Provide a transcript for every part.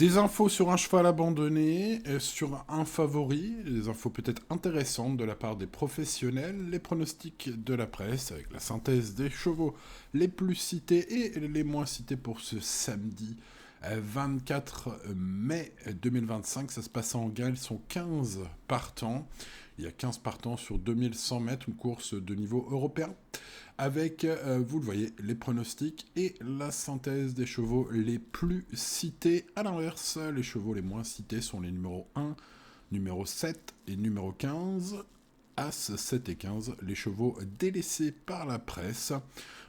Des infos sur un cheval abandonné, sur un favori, des infos peut-être intéressantes de la part des professionnels, les pronostics de la presse avec la synthèse des chevaux les plus cités et les moins cités pour ce samedi 24 mai 2025. Ça se passe en Galles, ils sont 15 partants. Il y a 15 partants sur 2100 mètres, une course de niveau européen avec, vous le voyez, les pronostics et la synthèse des chevaux les plus cités. À l'inverse, les chevaux les moins cités sont les numéros 1, numéro 7 et numéro 15. As, 7 et 15, les chevaux délaissés par la presse.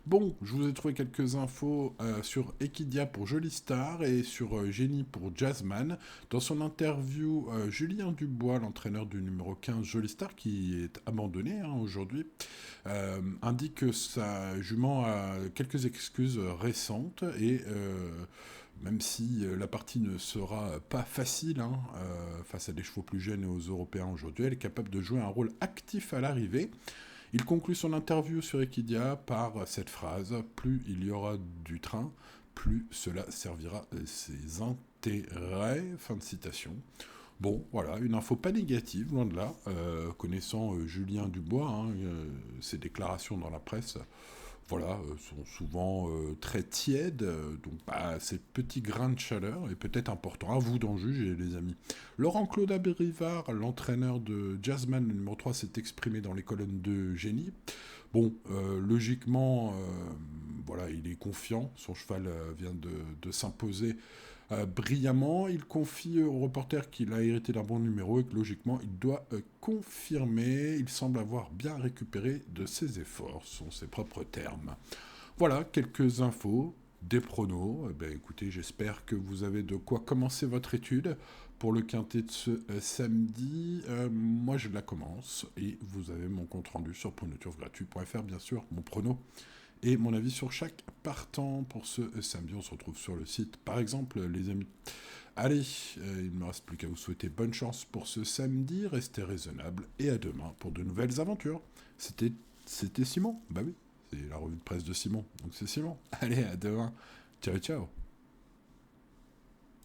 Bon, je vous ai trouvé quelques infos sur Equidia pour Jolie Star et sur Génie pour Jazzman. Dans son interview, Julien Dubois, l'entraîneur du numéro 15 Jolie Star, qui est abandonné aujourd'hui, indique que sa jument a quelques excuses récentes et même si la partie ne sera pas facile face à des chevaux plus jeunes et aux Européens aujourd'hui, elle est capable de jouer un rôle actif à l'arrivée. Il conclut son interview sur Equidia par cette phrase: plus il y aura du train, plus cela servira ses intérêts. Fin de citation. Bon, voilà, une info pas négative, loin de là. Connaissant Julien Dubois, ses déclarations dans la presse, voilà, sont souvent très tièdes, donc ces petits grains de chaleur est peut-être important. À vous d'en juger, les amis. Laurent-Claude Abrivard, l'entraîneur de Jazzman, le numéro 3, s'est exprimé dans les colonnes de Génie. Bon, logiquement, voilà, il est confiant. Son cheval vient de s'imposer brillamment. Il confie au reporter qu'il a hérité d'un bon numéro et que logiquement, il doit confirmer. Il semble avoir bien récupéré de ses efforts, ce sont ses propres termes. Voilà, quelques infos, des pronos. Eh ben, écoutez, j'espère que vous avez de quoi commencer votre étude pour le quintet de ce samedi. Moi, je la commence et vous avez mon compte rendu sur pronoturesgratuit.fr, bien sûr, mon prono et mon avis sur chaque partant pour ce samedi. On se retrouve sur le site, par exemple, les amis. Allez, il ne me reste plus qu'à vous souhaiter bonne chance pour ce samedi. Restez raisonnable et à demain pour de nouvelles aventures. C'était Simon. Bah oui, c'est la revue de presse de Simon. Donc c'est Simon. Allez, à demain. Ciao, ciao.